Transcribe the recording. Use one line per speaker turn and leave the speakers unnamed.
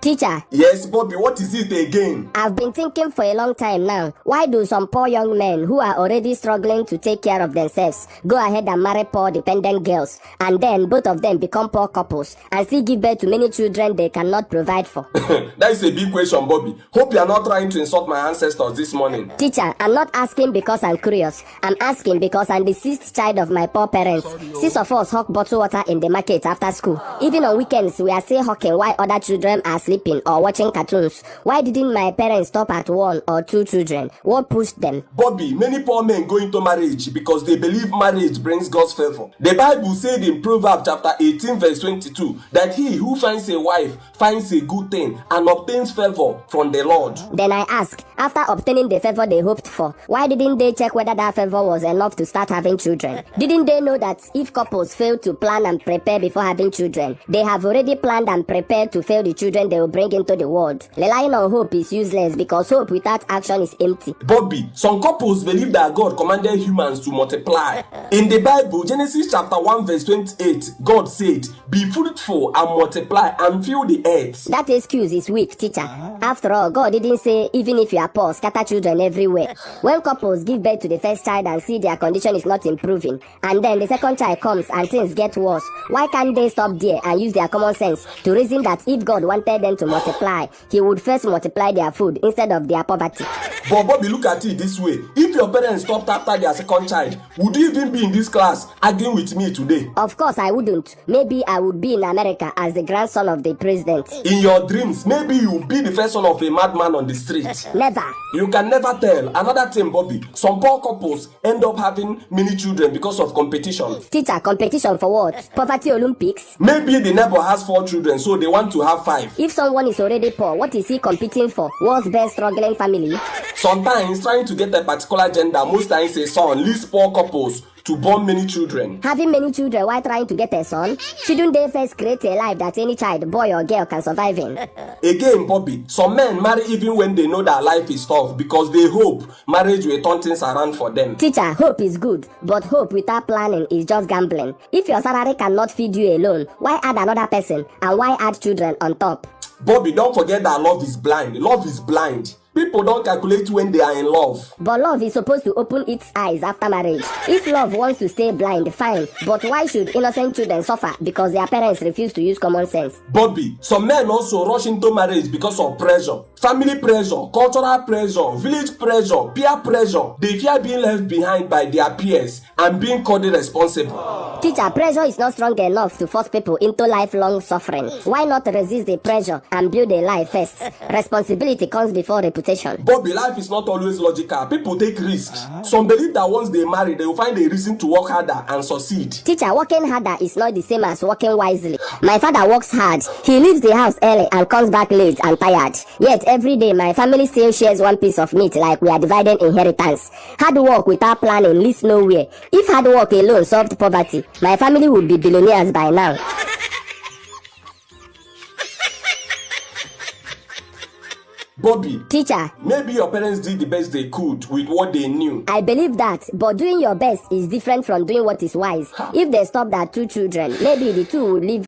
Teacher.
Yes, Bobby, what is it again?
I've been thinking for a long time now. Why do some poor young men who are already struggling to take care of themselves go ahead and marry poor dependent girls, and then both of them become poor couples and still give birth to many children they cannot provide for?
That is a big question, Bobby. Hope you are not trying to insult my ancestors this morning.
Teacher, I'm not asking because I'm curious. I'm asking because I'm the sixth child of my poor parents. 6 of us hawk bottled water in the market after school. Even on weekends, we are still hawking while other children are sleeping or watching cartoons. Why didn't my parents stop at 1 or 2 children? What pushed them?
Bobby, many poor men go into marriage because they believe marriage brings God's favor. The Bible said in Proverbs chapter 18 verse 22 that he who finds a wife finds a good thing and obtains favor from the Lord.
Then I ask, after obtaining the favor they hoped for, why didn't they check whether that favor was enough to start having children? Didn't they know that if couples fail to plan and prepare before having children, they have already planned and prepared to fail the children they will bring into the world? Relying on hope is useless because hope without action is empty.
Bobby, some couples believe that God commanded humans to multiply. In the Bible, Genesis chapter 1 verse 28, God said, "Be fruitful and multiply and fill the earth."
That excuse is weak, teacher. After all, God didn't say, even if you are poor, scatter children everywhere. When couples give birth to the first child and see their condition is not improving, and then the second child comes and things get worse, why can't they stop there and use their common sense to reason that if God wanted them to multiply, he would first multiply their food instead of their poverty?
But Bobby, look at it this way. If your parents stopped after their second child, would you even be in this class arguing with me today?
Of course I wouldn't. Maybe I would be in America as the grandson of the president.
In your dreams, maybe you'll be the first son of a madman on the street.
Never.
You can never tell. Another thing, Bobby, some poor couples end up having many children because of competition.
Teacher, competition for what? Poverty Olympics?
Maybe the neighbor has 4 children, so they want to have 5.
If someone is already poor, what is he competing for? World's best struggling family?
Sometimes trying to get a particular gender, most times a son, leads poor couples to born many children.
Having many children while trying to get a son? Shouldn't they first create a life that any child, boy or girl, can survive in?
Again, Bobby, some men marry even when they know that life is tough because they hope marriage will turn things around for them.
Teacher, hope is good, but hope without planning is just gambling. If your salary cannot feed you alone, why add another person and why add children on top?
Bobby, don't forget that love is blind. Love is blind. People don't calculate when they are in love.
But love is supposed to open its eyes after marriage. If love wants to stay blind, fine. But why should innocent children suffer because their parents refuse to use common sense?
Bobby, some men also rush into marriage because of pressure. Family pressure, cultural pressure, village pressure, peer pressure. They fear being left behind by their peers and being called irresponsible.
Teacher, pressure is not strong enough to force people into lifelong suffering. Why not resist the pressure and build a life first? Responsibility comes before reputation.
Bobby, life is not always logical. People take risks. Some believe that once they marry, they will find a reason to work harder and succeed.
Teacher, working harder is not the same as working wisely. My father works hard. He leaves the house early and comes back late and tired. Yet every day, my family still shares one piece of meat like we are dividing inheritance. Hard work without planning leads nowhere. If hard work alone solved poverty, my family would be billionaires by now.
Bobby,
teacher,
maybe your parents did the best they could with what they knew.
I believe that, but doing your best is different from doing what is wise. If they stopped at 2 children, maybe the 2 would live